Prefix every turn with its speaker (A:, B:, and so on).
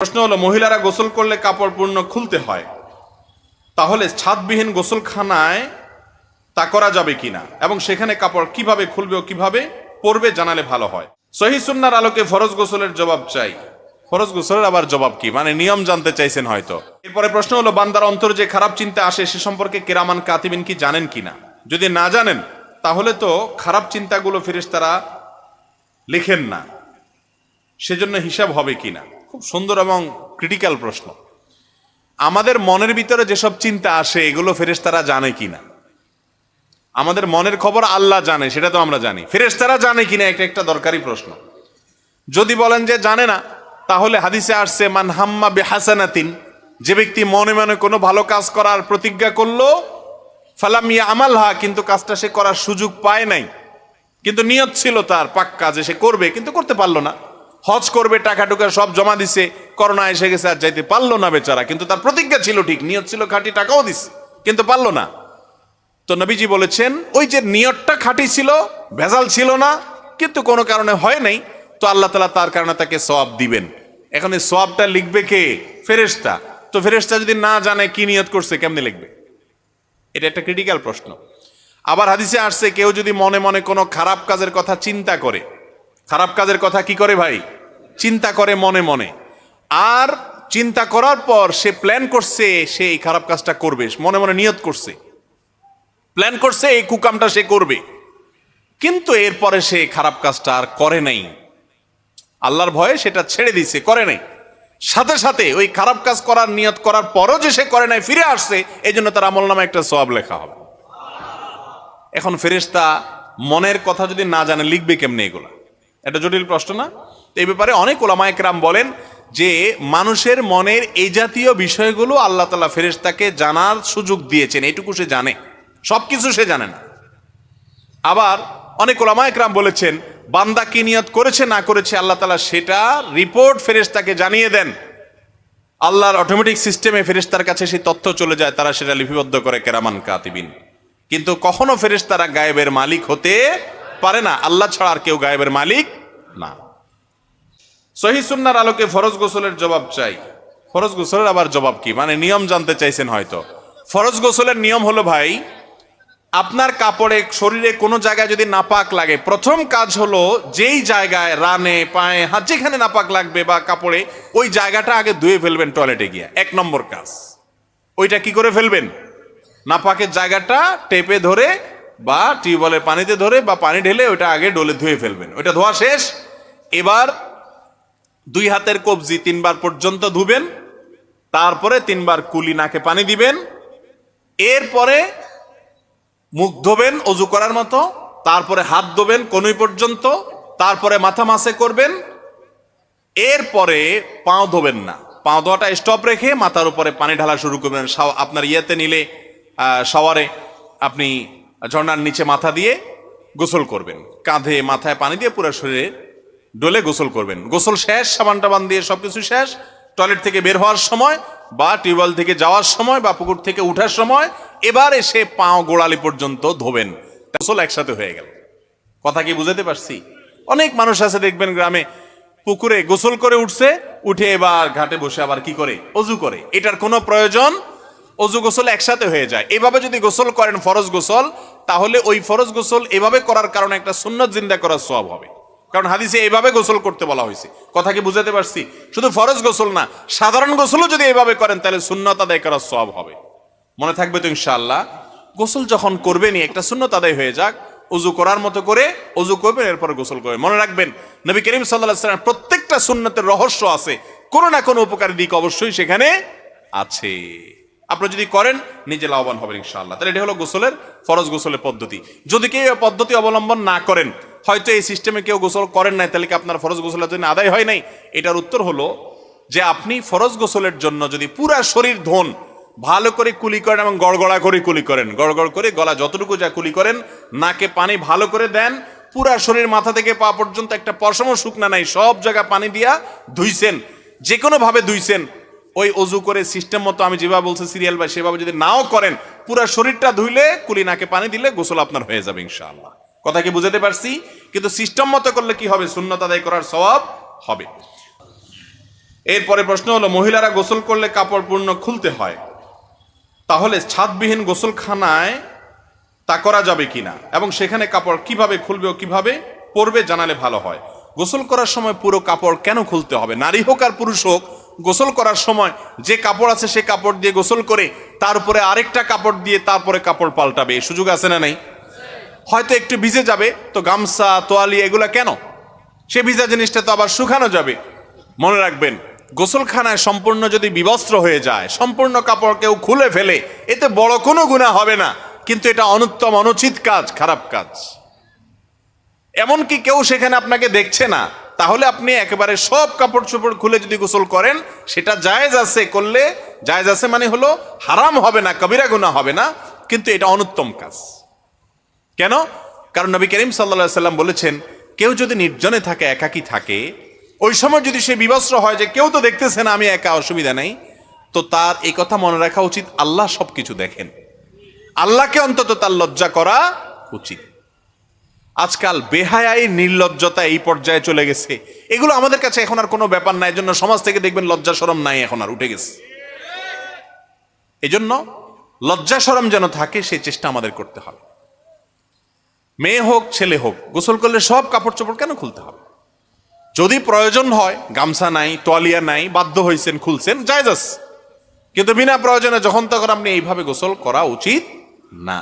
A: প্রশ্ন হলো, মহিলারা গোসল করলে কাপড় পূর্ণ খুলতে হয়, তাহলে ছাদবিহীন গোসলখানায় তা করা যাবে কিনা এবং সেখানে কাপড় কিভাবে খুলবে ও কিভাবে পরবে জানালে ভালো হয়। সহিহ সুন্নাহর আলোকে ফরজ গোসলের জবাব চাই। ফরজ গোসলের আবার জবাব কি, মানে নিয়ম জানতে চাইছেন হয়তো। এরপরে প্রশ্ন হলো, বান্দার অন্তর যে খারাপ চিন্তা আসে সে সম্পর্কে কিরামান কাতিবিন কি জানেন কিনা। যদি না জানেন তাহলে তো খারাপ চিন্তাগুলো ফেরেশতারা লিখেন না, সেজন্য হিসাব হবে কিনা। খুব সুন্দর এবং ক্রিটিক্যাল প্রশ্ন। আমাদের মনের ভিতরে যেসব চিন্তা আসে এগুলো ফেরেশতারা জানে কিনা। আমাদের মনের খবর আল্লাহ জানে, সেটা তো আমরা জানি, ফেরেশতারা জানে কিনা এটা একটা দরকারি প্রশ্ন। যদি বলেন যে জানে না, তাহলে হাদিসে আসছে, মান হাম্মা বিহাসানাতিন, যে ব্যক্তি মনে মনে কোনো ভালো কাজ করার প্রতিজ্ঞা করলো, ফালাম ইয়ামালহা, কিন্তু কাজটা সে করার সুযোগ পায় নাই, কিন্তু নিয়ত ছিল তার পাক্কা যে সে করবে, কিন্তু করতে পারলো না। হজ করবে, টাকা টুকা সব জমা দিছে, করোনা এসে গেছে, আর যাইতে পারলো না বেচারা, কিন্তু তার প্রতিজ্ঞা ছিল ঠিক, নিয়ত ছিল খাঁটি, টাকাও দিচ্ছে, কিন্তু পারলো না। তো নবীজি বলেছেন, ওই যে নিয়তটা খাঁটি ছিল, ভেজাল ছিল না, কিন্তু কোনো কারণে হয় নাই, তো আল্লাহ তাআলা তার কারণে তাকে সওয়াব দিবেন। এখন এই সওয়াবটা লিখবে কে? ফেরেশতা। তো ফেরেশতা যদি না জানে কি নিয়ত করছে, কেমনে লিখবে? এটা একটা ক্রিটিক্যাল প্রশ্ন। আবার হাদিসে আসছে, কেউ যদি মনে মনে কোনো খারাপ কাজের কথা চিন্তা করে, খারাপ কাজের কথা কি করে ভাই? চিন্তা করে মনে মনে, আর চিন্তা করার পর সে প্ল্যান করছে সে এই খারাপ কাজটা করবে, মনে মনে নিয়ত করছে, প্ল্যান করছে এই কুকামটা সে করবে, কিন্তু এরপরে সে খারাপ কাজটা আর করে নাই, আল্লাহর ভয়ে সেটা ছেড়ে দিছে, করে নাই। সাথে সাথে ওই খারাপ কাজ করার নিয়ত করার পরও যে সে করে নাই, ফিরে আসছে, এই জন্য তার আমলনামায় একটা সওয়াব লেখা হবে। এখন ফেরেশতা মনের কথা যদি না জানে লিখবে কেমনে এগুলা? এটা জটিল প্রশ্ন না? এই ব্যাপারে অনেক উলামায়ে কেরাম বলেন যে মানুষের মনের এই জাতীয় বিষয়গুলো আল্লাহ তাআলা ফেরেশতাকে জানার সুযোগ দিয়েছেন, এইটুকু সে জানে, সবকিছু সে জানে না। আবার অনেক উলামায়ে কেরাম বলেছেন, বান্দা কি নিয়ত করেছে না করেছে আল্লাহ তাআলা সেটা রিপোর্ট ফেরেশতাকে জানিয়ে দেন। আল্লাহর অটোমেটিক সিস্টেমে ফেরেশতার কাছে সেই তথ্য চলে যায়, তারা সেটা লিপিবদ্ধ করে কেরামান কাতিবিন। কিন্তু কখনো ফেরেশতারা গায়েবের মালিক হতে পারে না, আল্লাহ ছাড়া আর কেউ গায়েবের মালিক না। সহিহ সুন্নাহর আলোকে ফরজ গোসলের জবাব চাই। ফরজ গোসলের আবার জবাব কি, মানে নিয়ম জানতে চাইছেন হয়তো। ফরজ গোসলের নিয়ম হলো ভাই, আপনার কাপড়ে শরীরে কোনো জায়গায় যদি নাপাক লাগে, প্রথম কাজ হলো যেই জায়গায় রানে পায়ে হাত যেখানে নাপাক লাগবে বা কাপড়ে, ওই জায়গাটা আগে ধুয়ে ফেলবেন টয়লেটে গিয়ে, এক নম্বর কাজ। ওইটা কি করে ফেলবেন? নাপাকের জায়গাটা টেপে ধরে বা টিউবওয়েলের পানিতে ধরে বা পানি ঢেলে ওইটা আগে ডোলে ধুয়ে ফেলবেন। ওইটা ধোয়া শেষ, এবার দুই হাতের কবজি 3 বার পর্যন্ত ধুবেন, তারপরে 3 বার কুলি নাকে পানি দিবেন, এরপরে মুখ ধোবেন অজু করার মতো, তারপরে হাত ধোবেন কনুই পর্যন্ত, তারপরে মাথা মাসে করবেন, এরপরে পাও ধোবেন না, পাও ধোয়াটা স্টপ রেখে মাথার উপরে পানি ঢালা শুরু করবেন। আপনার ইয়েতে নিলে শাওয়ারে আপনি ঝর্ণার নিচে মাথা দিয়ে গোসল করবেন, কাঁধে মাথায় পানি দিয়ে পুরো শরীরে ডলে গোসল করবেন। গোসল শেষ, সাবান টাবান দিয়ে সবকিছু শেষ, টয়লেট থেকে বের হওয়ার সময় বা টিউবওয়েল থেকে যাওয়ার সময় বা পুকুর থেকে উঠার সময় এবার এসে পাও গোড়ালি পর্যন্ত ধোবেন। গোসল একসাথে হয়ে গেল। কথা কি বুঝাতে পারছি? অনেক মানুষ আছে দেখবেন গ্রামে, পুকুরে গোসল করে উঠছে, উঠে এবার ঘাটে বসে আবার কি করে? অজু করে। এটার কোনো প্রয়োজন? অজু গোসল একসাথে হয়ে যায়। এভাবে যদি গোসল করেন ফরজ গোসল, তাহলে ওই ফরজ গোসল এভাবে করার কারণে একটা সুন্নত জিন্দা করার সওয়াব হবে, কারণ হাদিসে এইভাবে গোসল করতে বলা হয়েছে। কথা কি বুঝাতে পারছি? শুধু ফরজ গোসল না, সাধারণ গোসলও যদি এইভাবে করেন তাহলে সুন্নত আদায় করার সওয়াব হবে। মনে থাকবে তো ইনশাআল্লাহ? গোসল যখন করবেনই একটা সুন্নত আদায় হয়ে যাক, অজু করার মতো করে অজু করবেন, এরপর গোসল করবেন। মনে রাখবেন, নবী করিম সাল্লাল্লাহু আলাইহি ওয়াসাল্লাম প্রত্যেকটা সুন্নতের রহস্য আছে, কোনো না কোনো উপকারী দিক অবশ্যই সেখানে আছে। আপনারা যদি করেন নিজে লাভবান হবেন ইনশাআল্লাহ। তাহলে এটা হলো গোসলের, ফরজ গোসলের পদ্ধতি। যদি কেউ এই পদ্ধতি অবলম্বন না করেন, হয়তো এই সিস্টেমে কেউ গোসল করেন নাই, তাহলে কি আপনার ফরজ গোসলের জন্য আদায় হয় নাই? এটার উত্তর হলো যে আপনি ফরজ গোসলের জন্য যদি পুরা শরীর ধোন, ভালো করে কুলি করেন এবং গড়গড়া করে কুলি করেন, গড়গড় করে গলা যতটুকু যা কুলি করেন, নাকে পানি ভালো করে দেন, পুরা শরীর মাথা থেকে পা পর্যন্ত একটা পশমও শুকনা নাই, সব জায়গা পানি দিয়া ধুইছেন, যে কোনো ভাবে ধুইছেন, ওই অজু করে সিস্টেম মতো আমি যেভাবে বলছি সিরিয়াল বা সেভাবে যদি নাও করেন, পুরা শরীরটা ধুইলে কুলি নাকে পানি দিলে গোসল আপনার হয়ে যাবে ইনশাআল্লাহ। কথা কি বুঝাতে পারছি? কিন্তু সিস্টেম মতো করলে কি হবে? সুন্নত আদায় করার সওয়াব হবে। এরপরে প্রশ্ন হলো, মহিলারা গোসল করলে কাপড় পূর্ণ খুলতে হয়, তাহলে ছাদবিহীন গোসলখানায় তা করা যাবে কিনা এবং সেখানে কাপড় কিভাবে খুলবে ও কিভাবে পরবে জানালে ভালো হয়। গোসল করার সময় পুরো কাপড় কেন খুলতে হবে? নারী হোক আর পুরুষ হোক, গোসল করার সময় যে কাপড় আছে সে কাপড় দিয়ে গোসল করে তার উপরে আরেকটা কাপড় দিয়ে তারপরে কাপড় পাল্টাবে, এই সুযোগ আছে না নেই? হয়তো একটু ভিজে যাবে, তো গামছা তোয়ালি এগুলা কেন? সে ভিজা জিনিসটা তো আবার শুকানো যাবে। মনে রাখবেন, গোসলখানায় সম্পূর্ণ যদি বিবস্ত্র হয়ে যায়, সম্পূর্ণ কাপড় কেউ খুলে ফেলে, এতে বড় কোনো গুনাহ হবে না, কিন্তু এটা অনুত্তম, অনুচিত কাজ, খারাপ কাজ। এমনকি কেউ সেখানে আপনাকে দেখছে না, তাহলে আপনি একেবারে সব কাপড় চোপড় খুলে যদি গোসল করেন, সেটা জায়েজ আছে, করলে জায়েজ আছে মানে হলো হারাম হবে না, কবিরা গুনাহ হবে না, কিন্তু এটা অনুত্তম কাজ। কেন? কারণ নবী করিম সাল্লাল্লাহু আলাইহি সাল্লাম বলেছেন, কেউ যদি নির্জনে থাকে, একাকী থাকে, ওই সময় যদি সে বিবস্ত্র হয় যে কেউ তো দেখতেছে না, আমি একা, অসুবিধা নেই, তো তার এই কথা মনে রাখা উচিত, আল্লাহ সবকিছু দেখেন, আল্লাহকে অন্তত তার লজ্জা করা উচিত। আজকাল বেহায়াই, নির্লজ্জতা এই পর্যায়ে চলে গেছে, এগুলো আমাদের কাছে এখন আর কোনো ব্যাপার নাই। এজন্য সমাজ থেকে দেখবেন লজ্জা শরম নাই, এখন আর উঠে গেছে। এজন্য লজ্জা শরম যেন থাকে, সেই চেষ্টা আমাদের করতে হবে। মেয়ে হোক ছেলে হোক, গোসল করলে সব কাপড় চোপড় কেন খুলতে হবে? যদি প্রয়োজন হয়, গামছা নাই, তোয়ালিয়া নাই, বাধ্য হয়েছেন, খুলছেন, জায়েজ আছে, কিন্তু বিনা প্রয়োজনে যখন তখন আপনি এইভাবে গোসল করা উচিত না।